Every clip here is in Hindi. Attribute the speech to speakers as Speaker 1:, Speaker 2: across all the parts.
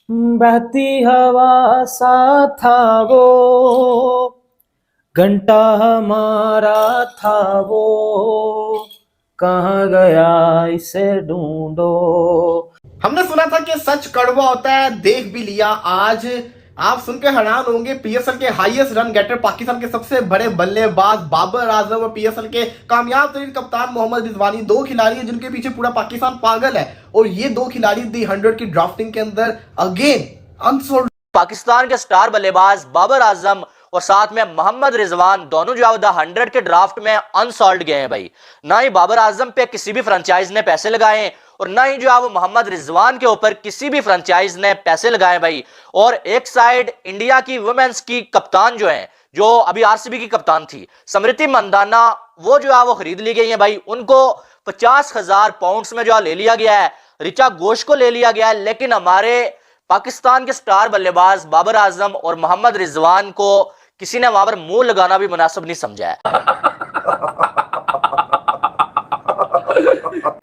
Speaker 1: बहती हवा सा था वो, घंटा हमारा था वो, कहाँ गया इसे ढूंढो।
Speaker 2: हमने सुना था कि सच कड़वा होता है, देख भी लिया। आज आप सुन के हैरान होंगे, पीएसएल के हाईएस्ट रन गेटर, पाकिस्तान के सबसे बड़े बल्लेबाज बाबर आजम और पीएसएल के कामयाब तरीन कप्तान मोहम्मद रिजवानी, दो खिलाड़ी हैं जिनके पीछे पूरा पाकिस्तान पागल है। और ये दो खिलाड़ी दी 100 की ड्राफ्टिंग के अंदर अगेन अनसोल्ड।
Speaker 3: पाकिस्तान के स्टार बल्लेबाज बाबर आजम और साथ में मोहम्मद रिजवान दोनों जो है 100 के ड्राफ्ट में अनसॉल्व गए हैं भाई। ना ही बाबर आजम पे किसी भी फ्रेंचाइज ने पैसे लगाए और ना ही जो है वो मोहम्मद रिजवान के ऊपर किसी भी फ्रेंचाइज ने पैसे लगाए भाई। और एक साइड इंडिया की वुमेन्स की कप्तान जो है, जो अभी आरसीबी की कप्तान थी स्मृति मंदाना, वो जो है वो खरीद ली गई है भाई। उनको 50,000 पाउंड्स में जो है ले लिया गया है। ऋचा घोष को ले लिया गया है, लेकिन हमारे पाकिस्तान के स्टार बल्लेबाज बाबर आजम और मोहम्मद रिजवान को किसी ने वहां पर मुंह लगाना भी मुनासिब नहीं समझा है।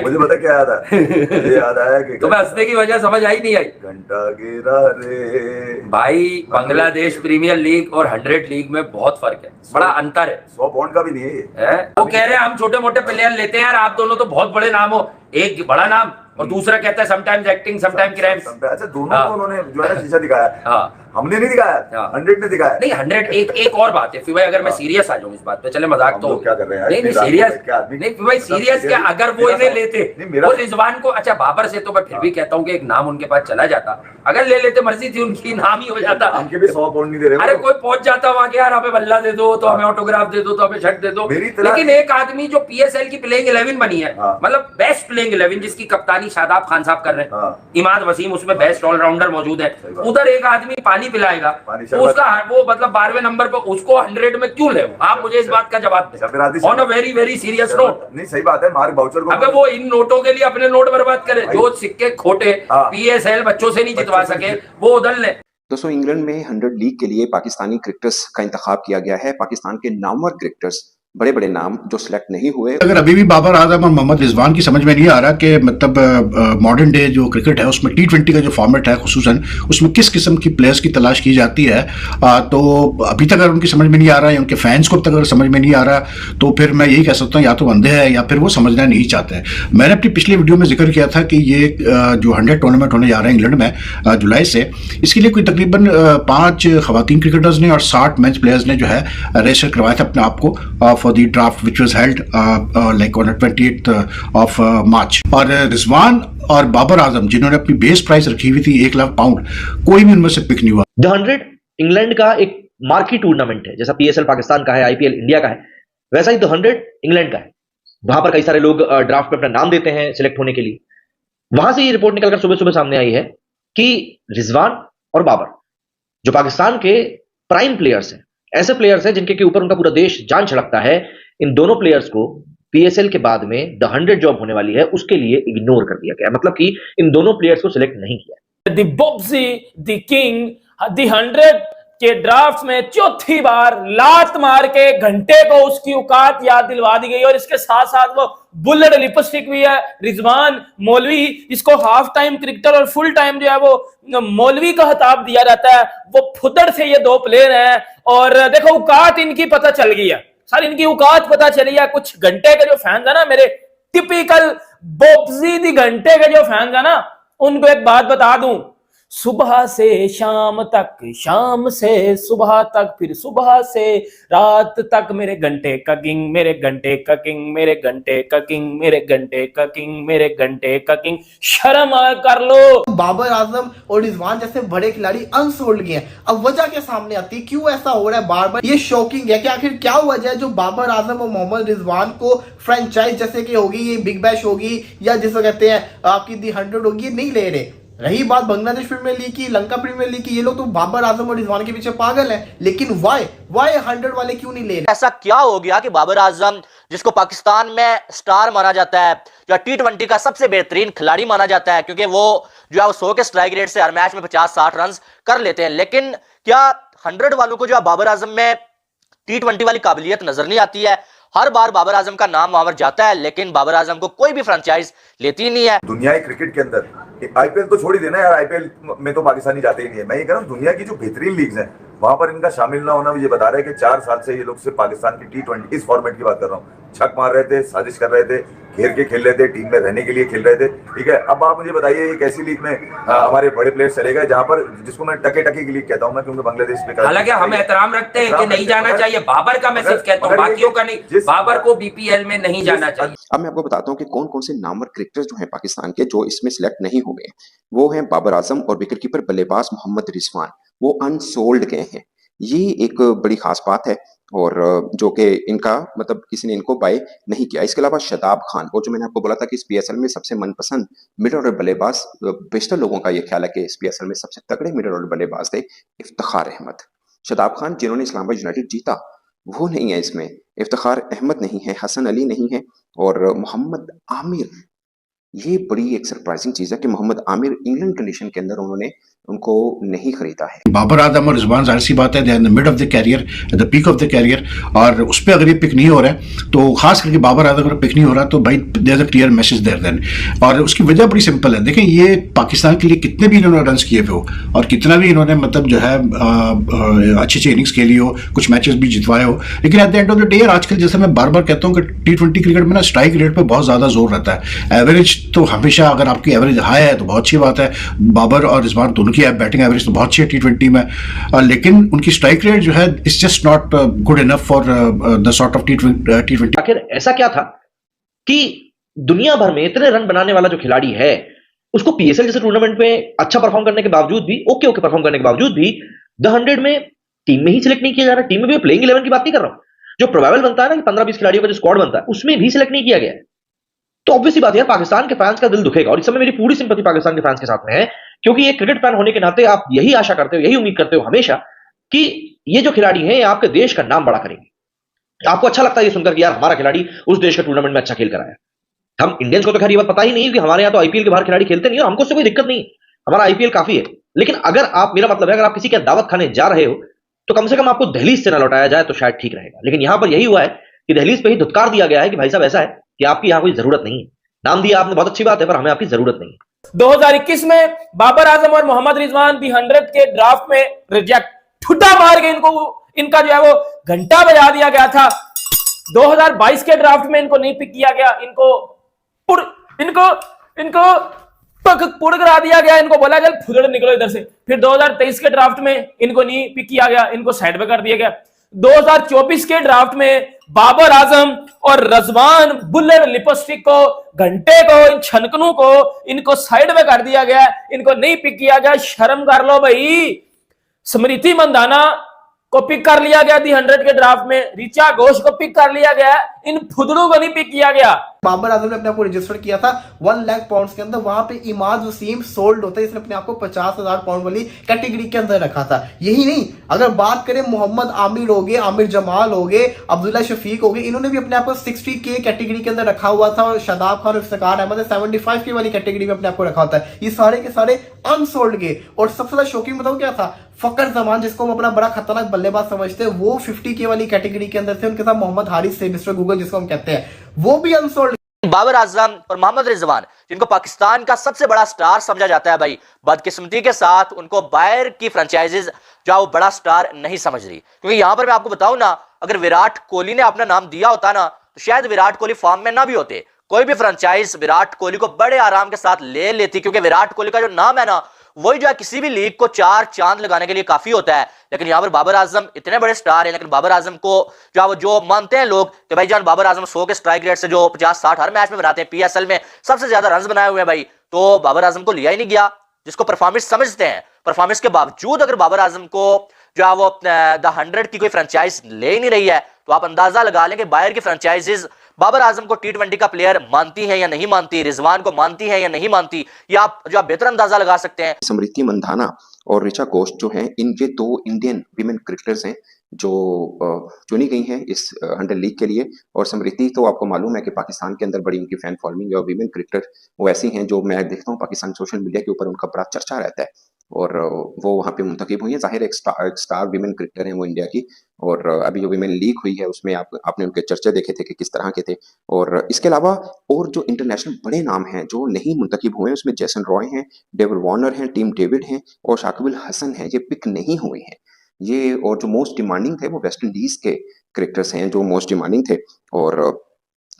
Speaker 4: मुझे पता क्या याद आया, मुझे याद आया कि
Speaker 5: तुम्हें हंसने की वजह समझ आई नहीं आई?
Speaker 4: घंटा गिरा रे
Speaker 5: भाई बांग्लादेश प्रीमियर लीग और 100 लीग में बहुत फर्क है, बड़ा अंतर है।
Speaker 4: 100 पाउंड का भी नहीं है ये।
Speaker 5: है? वो कह रहे हैं हम छोटे मोटे प्लेयर लेते हैं यार, आप दोनों तो बहुत बड़े नाम हो, एक बड़ा नाम और दूसरा कहता है समटाइम्स एक्टिंग समटाइम क्राइम्स।
Speaker 4: अच्छा दोनों को उन्होंने जो है ना शीशा दिखाया।
Speaker 5: हाँ
Speaker 4: हमने नहीं दिखाया, 100 ने दिखाया।
Speaker 5: नहीं 100 एक और बात है फिर भाई, अगर मैं सीरियस आ जाऊं इस बात पे, चले मजाक तो
Speaker 4: क्या कर रहे हैं?
Speaker 5: नहीं सीरियस नहीं फिर भाई, सीरियस क्या, अगर वो इन्हें लेते वो रिजवान को, अच्छा बाबर से तो मैं फिर भी कहता हूँ कि एक नाम उनके पास चला जाता, अगर ले लेते मर्जी थी उनकी, नाम ही हो जाता।
Speaker 4: हमके भी 100 पाउंड नहीं दे रहे।
Speaker 5: अरे कोई पहुंच जाता वहां के, यार हमें बल्ला दे दो तो हमें ऑटोग्राफ दे दो तो हमें शर्ट दे दो। लेकिन एक आदमी जो पीएसएल की प्लेइंग 11 बनी है, मतलब बेस्ट प्लेइंग 11 जिसकी कप्तानी शादाब खान साहब कर रहे हैं, इमाद वसीम उसमें बेस्ट ऑलराउंडर मौजूद है, उधर एक आदमी पानी पिलाएगा तो उसका वो मतलब 12वें नंबर पर, उसको 100 में क्यों ले? आप मुझे इस बात का जवाब दें on a very very serious note.
Speaker 4: नहीं सही बात है, मार्क बाउचर को
Speaker 5: अबे वो इन नोटों के लिए अपने नोट बर्बाद करे, जो सिक्के खोटे पीएसएल बच्चों से नहीं जितवा सके वो उधर ले।
Speaker 6: दोस्तों इंग्लैंड में 100 लीग के लिए पाकिस्तानी क्रिकेटर्स का इंतखाब किया गया है। पाकिस्तान के नामवर क्रिकेटर्स, बड़े बड़े नाम जो सिलेक्ट नहीं हुए।
Speaker 7: अगर अभी भी बाबर आजम और मोहम्मद रिजवान की समझ में नहीं आ रहा कि मतलब मॉडर्न डे जो क्रिकेट है उसमें T20 का जो फॉर्मेट है खुसूसन उसमें किस किस्म की प्लेयर्स की तलाश की जाती है, तो अभी तक अगर उनकी समझ में नहीं आ रहा है, उनके फैंस को अब तक अगर समझ में नहीं आ रहा, तो फिर मैं यही कह सकता हूँ या तो अंधे हैं या फिर वो समझना नहीं चाहते हैं। मैंने अपनी पिछली वीडियो में जिक्र किया था कि ये जो 100 टूर्नामेंट होने जा रहा है इंग्लैंड में जुलाई से, इसके लिए कोई तकरीबन 5 खवातीन क्रिकेटर्स ने और 60 मेंस प्लेयर्स ने जो है रजिस्टर करवाया था अपने आप को for the draft which was held like on 28th of March. और रिजवान और बाबर आजम जिन्होंने अपनी बेस प्राइस रखी हुई थी 1 लाख पाउंड, कोई भी उनमें से पिक नहीं हुआ।
Speaker 8: द 100 इंग्लैंड का एक मार्की टूर्नामेंट है, जैसा पीएसएल पाकिस्तान का है, आईपीएल इंडिया का है, वैसा ही द 100 इंग्लैंड का है। वहां पर कई सारे लोग ड्राफ्ट में अपना नाम देते हैं सिलेक्ट होने के लिए। वहां से ये रिपोर्ट निकलकर सुबह सुबह सामने आई है कि रिजवान और बाबर जो पाकिस्तान के प्राइम प्लेयर्स हैं, ऐसे प्लेयर्स हैं जिनके ऊपर उनका पूरा देश जान छिड़कता है, इन दोनों प्लेयर्स को पीएसएल के बाद में द 100 जॉब होने वाली है उसके लिए इग्नोर कर दिया गया, मतलब कि इन दोनों प्लेयर्स को सिलेक्ट नहीं किया।
Speaker 1: The Bobji the king the 100 के ड्राफ्ट में चौथी बार लात मार के घंटे को उसकी औकात याद दिलवा दी गई। और इसके साथ साथ वो बुलेट लिपस्टिक भी है रिजवान मौलवी, इसको हाफ टाइम क्रिकेटर और फुल टाइम जो है वो मौलवी का खिताब दिया जाता है। वो फुदड़ से ये दो प्लेयर हैं और देखो औकात इनकी पता चल गई है, सारी इनकी औकात पता चली है। कुछ घंटे के जो फैंस है ना, मेरे टिपिकल बॉब्जी दी घंटे के जो फैंस है ना, उनको एक बात बता दूं, सुबह से शाम तक, शाम से सुबह तक, फिर सुबह से रात तक मेरे घंटे का किंग, मेरे घंटे का किंग, मेरे घंटे का किंग, मेरे घंटे का किंग, मेरे घंटे का किंग। शर्म कर लो।
Speaker 2: बाबर आजम और रिजवान जैसे बड़े खिलाड़ी अनसोल्ड गए हैं। अब वजह के सामने आती है, क्यों ऐसा हो रहा है बार बार, ये शॉकिंग है कि आखिर क्या वजह है जो बाबर आजम और मोहम्मद रिजवान को फ्रेंचाइज जैसे कि होगी ये बिग बैश होगी या जिसको कहते हैं आपकी दी 100 होगी, नहीं ले रहे। रही बात बांग्लादेश प्रीमियर लीग की, लंका प्रीमियर लीग की, ये लोग तो बाबर आजम और रिजवान के पीछे पागल हैं, लेकिन वाई 100 वाले क्यों नहीं ले रहे?
Speaker 3: ऐसा क्या हो गया कि बाबर आजम जिसको पाकिस्तान में स्टार माना जाता है, जो T20 का सबसे बेहतरीन खिलाड़ी माना जाता है, क्योंकि वो जो है 100 के स्ट्राइक रेट से हर मैच में 50-60 रन कर लेते हैं, लेकिन क्या 100 वालों को जो है बाबर आजम में T20 वाली काबिलियत नजर नहीं आती है? हर बार बाबर आजम का नाम वहां पर जाता है, लेकिन बाबर आजम को कोई भी फ्रेंचाइज लेती नहीं है।
Speaker 4: दुनियाई क्रिकेट के अंदर आईपीएल तो छोड़ ही देना यार, आईपीएल में तो पाकिस्तानी जाते ही नहीं है। मैं ये कह रहा हूँ दुनिया की जो बेहतरीन लीग्स हैं वहां पर इनका शामिल ना होना मुझे बता रहा है कि 4 साल से ये लोग सिर्फ पाकिस्तान की T20 इस फॉर्मेट की बात कर रहा हूँ, छक मार रहे थे, साजिश कर रहे थे, घेर के खेल रहे थे, टीम में रहने के लिए खेल रहे थे। ठीक है, अब आप मुझे बताइए एक ऐसी लीग में हमारे बड़े प्लेयर्स चले गए जहां पर, जिसको मैं टके टके की लीग कहता हूं मैं, क्योंकि बांग्लादेश में
Speaker 5: हालांकि हम एहतराम रखते हैं कि नहीं जाना चाहिए, बाबर का मैसेज कहता हूँ, बाकियों का नहीं, बाबर को बीपीएल में नहीं जाना चाहिए।
Speaker 6: अब मैं आपको बताता हूँ कि कौन कौन से नामवर क्रिकेटर्स जो हैं पाकिस्तान के जो इसमें सिलेक्ट नहीं हो गए। वो हैं बाबर आजम और विकेटकीपर बल्लेबाज मोहम्मद रिजवान, वो अनसोल्ड गए हैं। ये एक बड़ी खास बात है और जो कि इनका मतलब किसी ने इनको बाय नहीं किया। इसके अलावा शादाब खान, और जो मैंने आपको बोला था कि इस पीएसएल में सबसे मनपसंद मिडल ऑर्डर बल्लेबाज, बेशतर लोगों का ये ख्याल है कि इस पीएसएल में सबसे तगड़े मिडल ऑर्डर बल्लेबाज थे इफ्तिखार अहमद। शादाब खान जिन्होंने इस्लामाबाद यूनाइटेड जीता वो नहीं है इसमें, इफ्तिखार अहमद नहीं है, हसन अली नहीं है और मोहम्मद आमिर। ये बड़ी एक सरप्राइजिंग चीज है कि मोहम्मद आमिर इंग्लैंड कंडीशन के अंदर उन्होंने उनको नहीं खरीदा है।
Speaker 7: बाबर आजम और रिजवान जाहिर सी बात है, they are in the mid of the career, at the peak of the career, और उस पर अगर ये पिक नहीं हो रहा है तो खास करके बाबर आजम अगर पिक नहीं हो रहा तो भाई there is a clear message there then. और उसकी वजह बड़ी सिंपल है, देखें ये पाकिस्तान के लिए कितने भी इन्होंने रन किए हुए हो और कितना भी इन्होंने मतलब जो है अच्छी अच्छी इनिंग्स खेली हो, कुछ मैचेस भी जितवाए हो, लेकिन at the end of the day आजकल जैसे मैं बार बार कहता हूँ कि T20 क्रिकेट में ना स्ट्राइक रेट पर बहुत ज्यादा जोर रहता है। एवरेज तो हमेशा अगर आपकी एवरेज हाई है तो बहुत अच्छी बात है, बाबर और रिजवान दोनों की बैटिंग एवरेज बहुत अच्छी है T20 में, लेकिन उनकी स्ट्राइक रेट जो है it's just not good enough for the sort of T20।
Speaker 8: आखिर ऐसा क्या था कि दुनिया भर में इतने रन बनाने वाला जो खिलाड़ी है उसको पीएसएल जैसे टूर्नामेंट में अच्छा परफॉर्म करने के बावजूद भी, ओके परफॉर्म करने के बावजूद भी द 100 में टीम में ही सिलेक्ट नहीं किया जा रहा। टीम में भी प्लेइंग 11 की बात नहीं कर रहा हूं, जो प्रोबेबल बनता है ना कि 15-20 खिलाड़ियों का जो स्क्वाड बनता है उसमें भी सिलेक्ट नहीं किया गया। तो ऑब्वियसली बात है पाकिस्तान के फैंस का दिल दुखेगा और इस समय मेरी पूरी सिंपैथी पाकिस्तान के फैंस के साथ में है, क्योंकि एक क्रिकेट फैन होने के नाते आप यही आशा करते हो, यही उम्मीद करते हो हमेशा कि ये जो खिलाड़ी हैं ये आपके देश का नाम बड़ा करेंगे। आपको अच्छा लगता है ये सुनकर कि यार हमारा खिलाड़ी उस देश के टूर्नामेंट में अच्छा खेल कर आया। हम इंडियंस को तो खैर ये बात पता ही नहीं कि हमारे यहाँ तो आईपीएल के बाहर खिलाड़ी खेलते नहीं और हमको उससे कोई दिक्कत नहीं, हमारा आईपीएल काफी है। लेकिन अगर आप, मेरा मतलब है अगर आप किसी के दावत खाने जा रहे हो तो कम से कम आपको दहलीज से ना लौटाया जाए तो शायद ठीक रहेगा। लेकिन यहां पर यही हुआ है कि दहलीज पे ही धुतकार दिया गया है कि भाई साहब ऐसा है कि आपकी यहां कोई जरूरत नहीं है, नाम दिया आपने बहुत अच्छी बात है पर हमें आपकी जरूरत नहीं है।
Speaker 1: 2021 में बाबर आजम और मोहम्मद रिजवान दी 100 के ड्राफ्ट में रिजेक्ट, ठुड्डा मार के इनका जो है वो घंटा बजा दिया गया था। 2022 के ड्राफ्ट में इनको नहीं पिक किया गया, इनको पुड़ करा दिया गया, इनको बोला चल फुदड़ निकलो इधर से। फिर 2023 के ड्राफ्ट में इनको नहीं पिक किया गया, इनको साइड पे कर दिया गया। 2024 के ड्राफ्ट में बाबर आजम और रिजवान बुल्लर लिपस्टिक को, घंटे को, इन छनकनों को इनको साइड में कर दिया गया, इनको नहीं पिक किया गया। शर्म कर लो भाई। स्मृति मंदाना को पिक कर लिया गया दी 100 के ड्राफ्ट में, ऋचा घोष को पिक कर लिया गया, इन फुदड़ों को नहीं पिक किया गया।
Speaker 2: बाबर आजम ने अपने आप को रजिस्टर किया था 1 लाख पाउंड्स के अंदर, वहां पे इमाद वसीम सोल्ड होता है, इसने अपने आप को 50,000 पाउंड वाली कैटेगरी के अंदर रखा था। यही नहीं, अगर बात करें मोहम्मद आमिर हो गए, आमिर जमाल हो गए, अब्दुल्ला शफीक हो गए, इन्होंने भी अपने आप को 60K कैटेगरी के अंदर रखा हुआ था और शादाब खान और इफ्तिखार अहमद ने 75K वाली कैटेगरी में अपने आप को रखा होता है। ये सारे के सारे अनसोल्ड गए। और सबसे ज्यादा शौकीन बताओ क्या था, फकर जमान जिसको हम अपना बड़ा खतरनाक बल्लेबाज समझते हैं, वो 50K वाली कैटेगरी के अंदर थे। उनके साथ मोहम्मद हारिस थे, मिस्टर गूगल जिसको हम कहते हैं, वो भी अनसोल्ड।
Speaker 3: बाबर आजम और मोहम्मद रिजवान जिनको पाकिस्तान का सबसे बड़ा स्टार समझा जाता है भाई, बदकिस्मती के साथ उनको बाहर की फ्रेंचाइजीज जो वो बड़ा स्टार नहीं समझ रही। क्योंकि यहां पर मैं आपको बताऊं ना, अगर विराट कोहली ने अपना नाम दिया होता ना तो शायद विराट कोहली फॉर्म में ना भी होते, कोई भी फ्रेंचाइज विराट कोहली को बड़े आराम के साथ ले लेती, क्योंकि विराट कोहली का जो नाम है ना वही जो है किसी भी लीग को 4 चांद लगाने के लिए काफी होता है। लेकिन यहाँ पर बाबर आजम इतने बड़े स्टार हैं, लेकिन बाबर आजम को जो मानते हैं लोग कि भाई जान बाबर आजम 100 के स्ट्राइक रेट से जो 50-60 हर मैच में बनाते हैं, पीएसएल में सबसे ज्यादा रन बनाए हुए हैं भाई, तो बाबर आजम को लिया ही नहीं गया, जिसको परफॉर्मेंस समझते हैं। परफॉर्मेंस के बावजूद अगर बाबर आजम को जो है वो द 100 की कोई फ्रेंचाइज ले ही नहीं रही है, तो आप अंदाजा लगा लें कि बाहर की फ्रेंचाइजीज बाबर आजम को T20 का प्लेयर मानती है या नहीं मानती, रिजवान को मानती है या नहीं मानती, या आप बेहतर अंदाजा लगा सकते हैं।
Speaker 6: स्मृति मंदाना और ऋचा घोष जो हैं, इनके 2 इंडियन विमेन क्रिकेटर्स हैं जो चुनी गई हैं इस 100 लीग के लिए। और स्मृति तो आपको मालूम है कि पाकिस्तान के अंदर बड़ी उनकी फैन फॉलोइंग है और विमेन क्रिकेटर वो ऐसी हैं जो मैं देखता हूँ पाकिस्तान सोशल मीडिया के ऊपर उनका बड़ा चर्चा रहता है। और वो वहाँ पे मुंतखब हुई हैं। ज़ाहिर है एक स्टार विमेन क्रिकेटर हैं वो इंडिया की, और अभी जो विमेन लीग हुई है उसमें आपने उनके चर्चे देखे थे कि किस तरह के थे। और इसके अलावा और जो इंटरनेशनल बड़े नाम हैं जो नहीं मुंतखब हुए हैं उसमें जेसन रॉय हैं, डेविड वार्नर हैं, टीम डेविड हैं और शाकिब अल हसन हैं, ये पिक नहीं हुए हैं ये। और जो मोस्ट डिमांडिंग थे वो वेस्ट इंडीज के क्रिकेटर्स हैं जो मोस्ट डिमांडिंग थे, और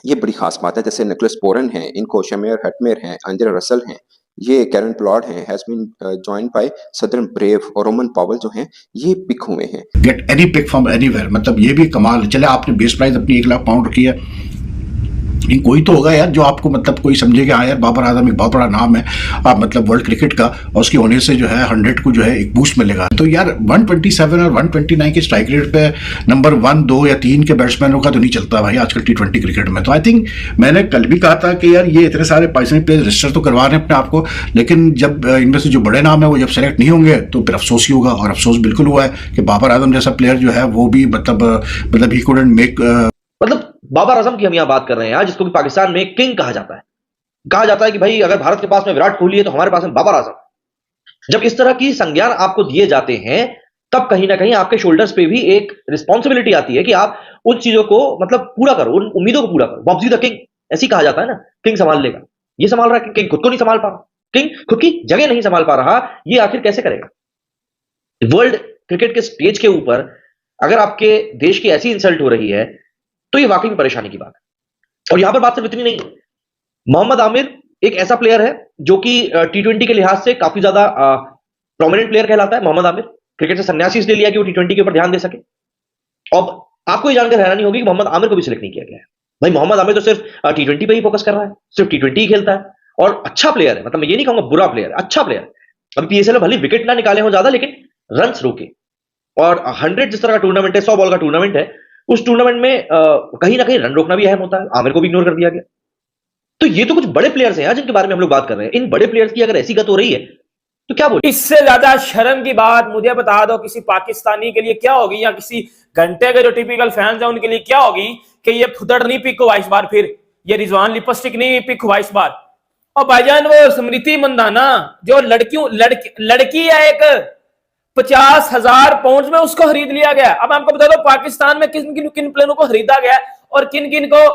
Speaker 6: ये बड़ी खास बात है। जैसे निकोलस पोरन हैं, इनको शमेर हटमेर हैं, अंद्रे रसल हैं, ये कैरन प्लॉड हैं, has been joined by Southern Brave, और रोमन पावल जो हैं ये पिक हुए हैं।
Speaker 7: Get any pick from anywhere, मतलब ये भी कमाल है। चले आपने बेस प्राइस अपनी 1 लाख पाउंड रखी है, लेकिन कोई तो होगा यार जो आपको मतलब कोई समझेगा हाँ यार बाबर आजम एक बहुत बड़ा नाम है आप मतलब वर्ल्ड क्रिकेट का, और उसके होने से जो है 100 को जो है एक बूस्ट मिलेगा। तो यार 127 और 129 के स्ट्राइक रेट पे नंबर 1, 2 या 3 के बैट्समैनों का तो नहीं चलता भाई आजकल T20 क्रिकेट में। तो आई थिंक मैंने कल भी कहा था कि यार ये इतने सारे पाकिस्तानी प्लेयर रजिस्टर तो करवा रहे हैं अपने आप को, लेकिन जब इनमें से जो बड़े नाम है वो जब सेलेक्ट नहीं होंगे तो फिर अफसोस ही होगा। और अफसोस बिल्कुल हुआ है कि बाबर आजम जैसा प्लेयर जो है वो भी मतलब ही कुडंट मेक
Speaker 8: मतलब बाबर आजम की हम यहां बात कर रहे हैं जिसको कि पाकिस्तान में किंग कहा जाता है। कहा जाता है कि भाई अगर भारत के पास में विराट कोहली है तो हमारे पास में बाबर आजम। जब इस तरह की संज्ञान आपको दिए जाते हैं तब कहीं ना कहीं आपके शोल्डर्स पे भी एक रिस्पॉन्सिबिलिटी आती है कि आप उन चीजों को मतलब पूरा करो, उन उम्मीदों को पूरा करो। बॉब्जी द किंग ऐसी कहा जाता है ना, किंग संभाल लेगा। ये संभाल रहा है, किंग खुद को नहीं संभाल पा रहा, किंग खुद की जगह नहीं संभाल पा रहा, ये आखिर कैसे करेगा? वर्ल्ड क्रिकेट के स्टेज के ऊपर अगर आपके देश की ऐसी इंसल्ट हो रही है तो ये वाकई में परेशानी की बात है। और यहां पर बात सिर्फ इतनी नहीं, मोहम्मद आमिर एक ऐसा प्लेयर है जो कि T20 के लिहाज से काफी ज्यादा प्रोमिनेंट प्लेयर कहलाता है। मोहम्मद आमिर क्रिकेट से संन्यास इसलिए लिया कि वो T20 के ऊपर ध्यान दे सके। अब आपको ये जानकर हैरानी होगी कि मोहम्मद आमिर को भी सिलेक्ट नहीं किया गया है। भाई मोहम्मद आमिर तो सिर्फ T20 पे ही फोकस कर रहा है, सिर्फ T20 ही खेलता है और अच्छा प्लेयर है। मतलब मैं ये नहीं कहूंगा बुरा प्लेयर, अच्छा प्लेयर। अभी PSL में भले विकेट ना निकाले हो ज्यादा लेकिन रन रोके। और 100 जिस तरह का टूर्नामेंट है, 100 बॉल का टूर्नामेंट है, उस टूर्नामेंट में कहीं ना कहीं रन रोकना भी अहम होता है। आमिर को भी इग्नोर कर दिया गया। तो ये तो कुछ बड़े प्लेयर्स हैं जिनके बारे में हम लोग बात कर रहे हैं। इन बड़े प्लेयर्स की अगर ऐसी गत हो रही है तो क्या बोले?
Speaker 1: इससे ज्यादा शर्म की बात मुझे बता दो किसी पाकिस्तानी के लिए क्या होगी, या किसी घंटे के जो टिपिकल फैंस हैं उनके लिए क्या होगी कि ये फुदड़ नहीं पिक हुआ इस बार, फिर ये रिजवान लिपस्टिक नहीं पिक हुआ इस बार। और भाईजान वो स्मृति मंदाना जो लड़की है एक 50,000 पाउंड में उसको खरीद लिया गया। अब आपको बता दो पाकिस्तान में किन प्लेयरों को खरीदा गया और किन किन को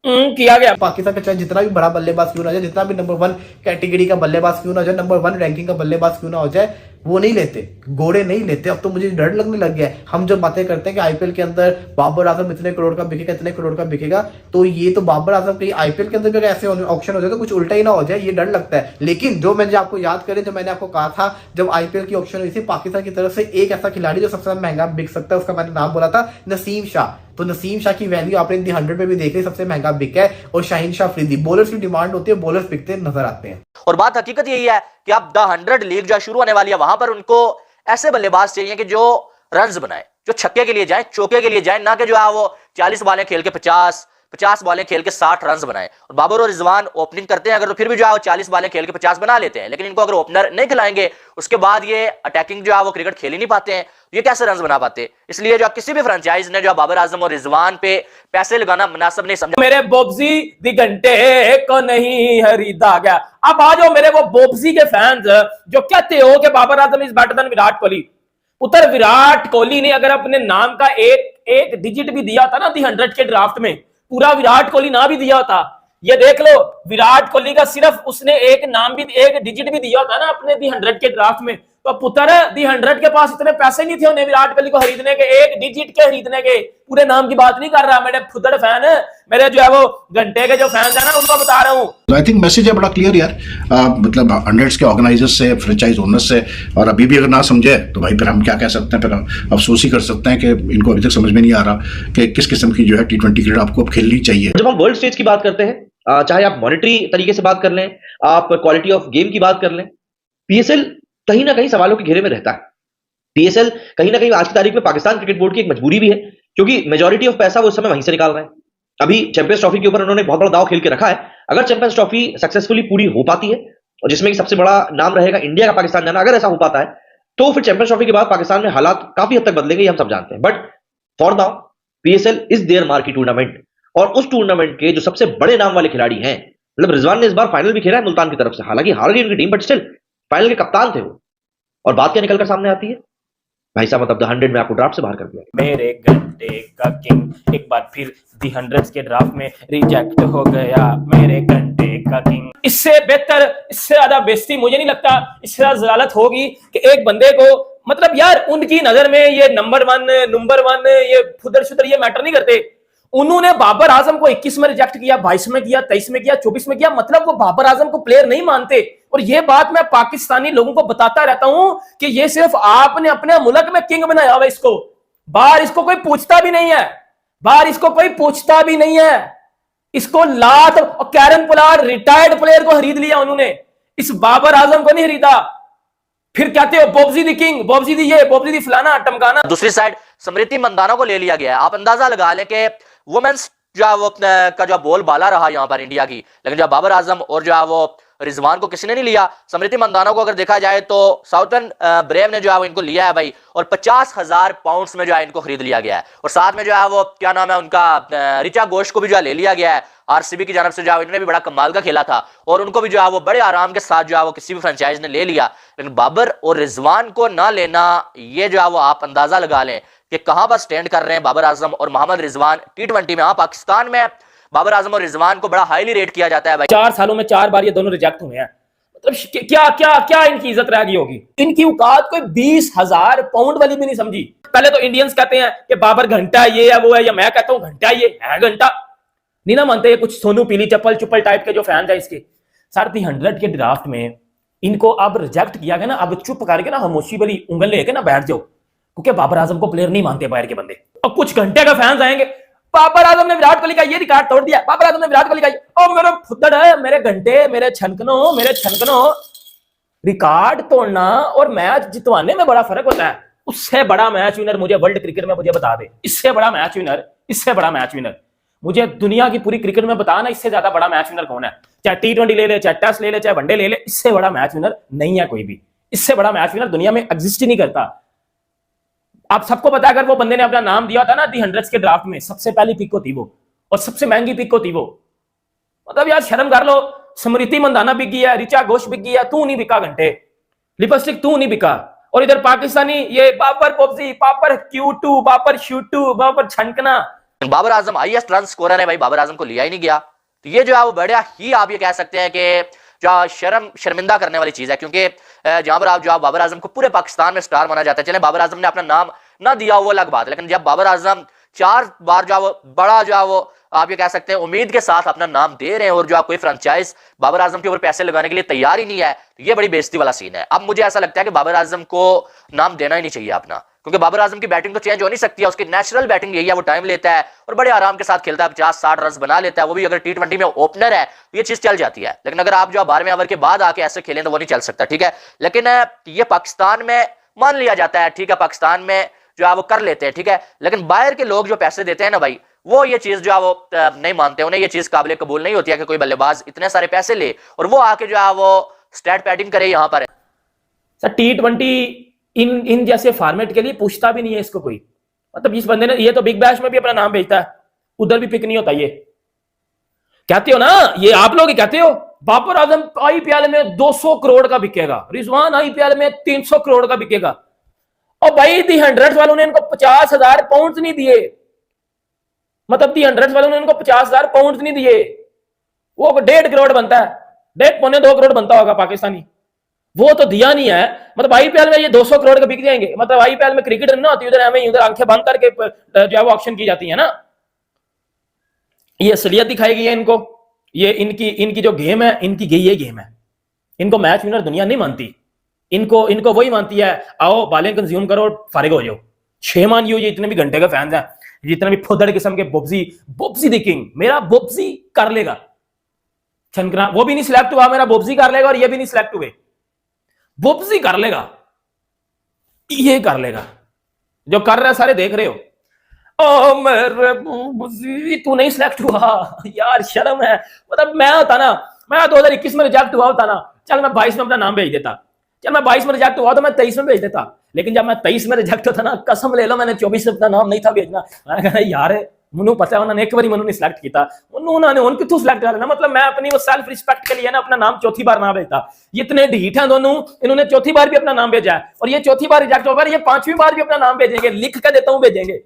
Speaker 1: किया गया।
Speaker 2: पाकिस्तान का चाहे जितना भी बड़ा बल्लेबाज क्यों ना हो जाए, जितना भी नंबर 1 कैटेगरी का बल्लेबाज क्यों ना हो जाए, नंबर 1 रैंकिंग का बल्लेबाज क्यों ना हो जाए, वो नहीं लेते, घोड़े नहीं लेते। अब तो मुझे डर लगने लग गया है। हम जब बातें करते हैं कि आईपीएल के अंदर बाबर आजम इतने करोड़ का बिकेगा, इतने करोड़ का बिकेगा, तो ये तो बाबर आजम कहीं आईपीएल के अंदर भी ऐसे ऑप्शन हो जाए तो कुछ उल्टा ही ना हो जाए, ये डर लगता है। लेकिन जो मैंने आपको याद करे, जो मैंने आपको कहा था जब आईपीएल की ऑप्शन हुई थी, पाकिस्तान की तरफ से एक ऐसा खिलाड़ी जो सबसे महंगा बिक सकता है, उसका मैंने नाम बोला था नसीम शाह। तो नसीम शाह की वैल्यू आपने 100 पे भी देख ली, सबसे महंगा बिका है। और शाहीन शाह अफरीदी, बॉलर्स की डिमांड होती है, बॉलर्स बिकते नजर आते हैं।
Speaker 3: और बात हकीकत यही है कि अब द 100 लीग जो शुरू होने वाली है वहां पर उनको ऐसे बल्लेबाज चाहिए कि जो रन्स बनाए, जो छक्के के लिए जाए, चौके के लिए जाए, ना कि जो है वो 40 बॉलें खेल के 50 बॉलें खेल के 60 रन बनाए। और बाबर और रिजवान ओपनिंग करते हैं अगर तो फिर भी जो है वो 40 बॉलें खेल के 50 बना लेते हैं, लेकिन इनको अगर ओपनर नहीं खिलाएंगे उसके बाद ये अटैकिंग जो है वो क्रिकेट खेल ही नहीं पाते हैं, ये कैसे रन बना पाते? इसलिए जो किसी भी फ्रेंचाइज ने जो बाबर आजम और रिजवान पे पैसे लगाना मुनासिब नहीं समझा।
Speaker 1: मेरे बोब्जी दी घंटे को नहीं खरीदा गया। अब आ जाओ मेरे वो बोब्जी के फैंस जो कहते हो कि Babar Azam is better than Virat Kohli. उतर विराट कोहली ने अगर अपने नाम का एक डिजिट भी दिया था ना दी 100 के ड्राफ्ट में, पूरा विराट कोहली ना भी दिया होता, ये देख लो विराट कोहली का सिर्फ उसने एक नाम भी, एक डिजिट भी दिया होता ना अपने दी 100 के ड्राफ्ट में, तो पुत्र दी 100 के पास इतने पैसे नहीं थे उन्हें विराट कोहली को खरीदने के, एक डिजिट के खरीदने के। पूरे नाम की बात नहीं कर रहा, मेरे फुदड़ फैन मेरे जो है वो घंटे के जो फैंस है ना उनको बता रहा हूँ।
Speaker 7: आई थिंक मैसेज है बड़ा क्लियर यार, मतलब 100 के ऑर्गेनाइजर्स से, फ्रेंचाइज ओनर्स से। और अभी भी अगर ना समझे तो भाई फिर हम क्या कह सकते हैं, फिर अफसोस ही कर सकते हैं कि इनको अभी तक समझ में नहीं आ रहा कि किस किस्म की जो है T20 क्रिकेट आपको अब खेलनी चाहिए।
Speaker 8: जब हम वर्ल्ड स्टेज की बात करते हैं, चाहे आप मॉनिटरी तरीके से बात कर लें, आप क्वालिटी ऑफ गेम की बात कर लें, PSL कहीं ना कहीं सवालों के घेरे में रहता है। PSL कहीं ना कहीं आज की तारीख में पाकिस्तान क्रिकेट बोर्ड की एक मजबूरी भी है, क्योंकि मेजॉरिटी ऑफ पैसा वो इस समय वहीं से निकाल रहे हैं। अभी चैंपियंस ट्रॉफी के ऊपर उन्होंने बहुत बड़ा दाव खेल के रखा है। अगर चैंपियंस ट्रॉफी सक्सेसफुली पूरी हो पाती है और जिसमें सबसे बड़ा नाम रहेगा इंडिया का पाकिस्तान जाना, अगर ऐसा हो पाता है तो फिर चैंपियंस ट्रॉफी के बाद पाकिस्तान में हालात काफी हद तक बदलेंगे, ये हम सब जानते हैं। But for now PSL is there marquee tournament, और उस टूर्नामेंट के जो सबसे बड़े नाम वाले खिलाड़ी हैं मतलब रिजवान ने इस बार फाइनल भी खेला है मुल्तान की तरफ से, हालांकि हार गई उनकी टीम, बट स्टिल फाइनल के कप्तान थे वो। और बात क्या निकलकर सामने आती है भाई साहब, मतलब द 100 में आपको ड्राफ्ट से बाहर कर दिया।
Speaker 1: मेरे घंटे का किंग एक बार फिर दी 100 के ड्राफ्ट में रिजेक्ट हो गया, मेरे घंटे का किंग। इससे बेहतर, इससे ज्यादा बेइज्जती मुझे नहीं लगता, इससे ज्यादा जलालत होगी कि एक बंदे को, मतलब यार उनकी नजर में ये नंबर वन ये फुदर शुदर ये मैटर नहीं करते। उन्होंने बाबर आजम को 21 में रिजेक्ट किया, 22 में किया, 23 में किया, 24 में किया, मतलब वो बाबर आजम को प्लेयर नहीं मानते। और ये बात मैं पाकिस्तानी लोगों को बताता रहता हूं कि ये सिर्फ आपने अपने मुल्क में किंग बनाया हुआ, इसको बाहर इसको कोई पूछता भी नहीं है, बाहर इसको कोई पूछता भी नहीं है। इसको लात और कैरन पोलार्ड रिटायर्ड प्लेयर को खरीद लिया उन्होंने, इस बाबर आजम को नहीं खरीदा। फिर कहते हो बॉब्जी दी किंग, बॉब्जी दी ये, बॉब्जी दी फलाना टमकाना।
Speaker 3: दूसरी साइड स्मृति मंदाना को ले लिया गया है। आप अंदाजा लगा लें कि वुमेन्स जो है वो का जो बोल बाला रहा यहाँ पर इंडिया की, लेकिन जो बाबर आजम और जो है वो रिजवान को किसी ने नहीं लिया। स्मृति मंदाना को अगर देखा जाए तो साउथर्न ब्रेव ने जो है वो इनको लिया है भाई, और 50,000 पाउंड्स में जो है इनको खरीद लिया गया है। और साथ में जो है वो क्या नाम है उनका, रिचा घोष को भी जो है ले लिया गया है आरसीबी की जानब से। जो है इन्होंने भी बड़ा कमाल का खेला था और उनको भी जो है वो बड़े आराम के साथ जो है वो किसी भी फ्रेंचाइज ने ले लिया। लेकिन बाबर और रिजवान को ना लेना, ये जो है वो आप अंदाजा लगा लें कि कहां पर स्टैंड कर रहे हैं बाबर आजम और मोहम्मद रिजवान टी20 में। पाकिस्तान में बाबर आजम और रिजवान को बड़ा हाईली रेट किया जाता है भाई।
Speaker 1: 4 सालों में 4 बार ये दोनों रिजेक्ट हुए हैं, मतलब क्या क्या क्या इनकी इज्जत रह गई होगी। इनकी औकात कोई 20,000 पाउंड वाली भी नहीं समझी। पहले तो इंडियंस कहते हैं कि बाबर घंटा ये है वो है, या मैं कहता हूं घंटा ये है, घंटा नहीं ना मानते। कुछ सोनू पीली चप्पल चुप्पल टाइप के जो फैन है इसके। सर दी 100 के ड्राफ्ट में इनको अब रिजेक्ट किया गया ना, अब चुप करके ना खामोशी वाली उंगल लेके ना बैठ जाओ, क्योंकि बाबर आजम को प्लेयर नहीं मानते बाहर के बंदे। और कुछ घंटे का फैंस आएंगे, बाबर आजम ने विराट कोहली का ये रिकॉर्ड तोड़ दिया, बाबर आजम ने विराट कोहली का, ओ मेरे फुद्दड़ है, मेरे घंटे, मेरे छनकनो रिकॉर्ड तोड़ना और मैच जितवाने में बड़ा फर्क होता है। उससे बड़ा मैच विनर मुझे वर्ल्ड क्रिकेट में मुझे बता दे, इससे बड़ा मैच विनर मुझे दुनिया की पूरी क्रिकेट में बताना, इससे ज्यादा बड़ा मैच विनर कौन है। चाहे टी20 ले ले, चाहे टेस्ट ले ले, चाहे वनडे ले ले, इससे बड़ा मैच विनर नहीं है कोई भी। इससे बड़ा मैच विनर दुनिया में एग्जिस्ट ही नहीं करता। आप सबको पता है, अगर वो बंदे ने अपना नाम दिया था ना दी 100 के ड्राफ्ट में, सबसे पहली पिक होती वो और सबसे महंगी पिक होती वो। मतलब यार शर्म कर लो। स्मृति मंदाना बिक गया, रिचा घोष बिक गया, तू नहीं बिका घंटे, लिपस्टिक तू नहीं बिका। और इधर पाकिस्तानी ये Babar Popsy, Babar क्यू2, Babar शूटू, Babar छनकना।
Speaker 3: Babar Azam highest run scorer है भाई, बाबर आजम को लिया ही नहीं गया। तो ये जो है वो बड़ा ही आप ये कह सकते हैं कि जो शर्मिंदा करने वाली चीज है, क्योंकि जहां पर आप जो बाबर आजम को पूरे पाकिस्तान में स्टार माना जाता है। चले बाबर आजम ने अपना नाम ना दिया वो अलग बात है, लेकिन जब बाबर आजम 4 बार जो वो बड़ा जो वो आप ये कह सकते हैं उम्मीद के साथ अपना नाम दे रहे हैं और जो कोई फ्रेंचाइज बाबर आजम के ऊपर पैसे लगाने के लिए तैयार ही नहीं है, तो ये बड़ी बेइज्जती वाला सीन है। अब मुझे ऐसा लगता है कि बाबर आजम को नाम देना ही नहीं चाहिए अपना, क्योंकि बाबर आजम की बैटिंग तो चेंज हो नहीं सकती है, उसकी नेचुरल बैटिंग यही है, वो टाइम लेता है और बड़े आराम के साथ खेलता है, 50-60 रन बना लेता है। वो भी अगर टी20 में ओपनर है तो ये चीज चल जाती है, लेकिन अगर आप जो 12वें ओवर के बाद आके ऐसे खेलें तो वो नहीं चल सकता, ठीक है। लेकिन ये पाकिस्तान में मान लिया जाता है, ठीक है, पाकिस्तान में जो है वो कर लेते हैं, ठीक है। लेकिन बाहर के लोग जो पैसे देते हैं ना भाई, वो ये चीज जो है वो नहीं मानते, उन्हें ये चीज काबिल कबूल नहीं होती है कि कोई बल्लेबाज इतने सारे पैसे ले और वो आके जो है वो स्टैट पैडिंग करे यहाँ पर।
Speaker 1: सर टी20 इन जैसे फॉर्मेट के लिए पूछता भी नहीं है इसको कोई। मतलब इस बंदे ने, ये तो बिग बैश में भी अपना नाम भेजता है, उधर भी पिक नहीं होता। ये कहते हो ना, ये आप लोग ही कहते हो बाबर आजम आईपीएल में 200 करोड़ का बिकेगा, रिजवान आईपीएल में 300 करोड़ का बिकेगा। और भाई दी 100 वालों ने इनको 50,000 पाउंड नहीं दिए, मतलब दी 100 वालों ने इनको 50,000 पाउंड नहीं दिए। वो 1.5 करोड़ बनता है, 1.5-2 करोड़ बनता होगा पाकिस्तानी, वो तो दिया नहीं है। मतलब आईपीएल में ये 200 करोड़ का बिक जाएंगे। मतलब आईपीएल में क्रिकेट ना होती, उधर हमें उधर आंखें बंद करके जो है वो ऑक्शन की जाती है ना। ये असलियत दिखाई गई है इनको, ये इनकी जो गेम है, इनकी ये गेम है। इनको मैच विनर दुनिया नहीं मानती, इनको वही मानती है, आओ बालें कंज्यूम करो और फारिग हो जाओ। शेम ऑन यू, ये जितने भी घंटे का फैंस हैं, जितने भी फुदड़ किस्म के बोब्जी द किंग, मेरा बोब्जी कर लेगा छनकना, वो भी नहीं सिलेक्ट हुआ, मेरा बोब्जी कर लेगा। और ये भी नहीं सिलेक्ट हुए, बोब्जी कर लेगा, ये कर लेगा, जो कर रहा है सारे देख रहे हो। ओ मेरे बोब्जी, तू नहीं सिलेक्ट हुआ यार, शर्म है। मतलब मैं होता ना, मैं 2021 में रिजेक्ट हुआ होता ना, चल मैं 22 में अपना नाम भेज देता, चल मैं 22 में रिजेक्ट हुआ तो मैं 23 में भेज देता। लेकिन जब मैं 23 में रिजेक्ट होता ना, कसम ले लो, मैंने 24 में अपना नाम नहीं था भेजना। मैंने कहा यार ਮੈਨੂੰ ਪਤਾ उन्होंने एक बार ਮੈਨੂੰ नहीं सिलेक्ट किया उन्होंने उन कितों सिलेक्ट कर लेना मतलब मैं अपनी वो सेल्फ रिस्पेक्ट के लिए ना अपना नाम चौथी बार ना भेजता ये इतने ढीठ हैं दोनों इन्होंने चौथी बार भी अपना नाम भेजा है और ये चौथी बार रिजेक्ट होगा ये 5वीं बार भी अपना नाम भेजेंगे लिख के देता हूं भेजेंगे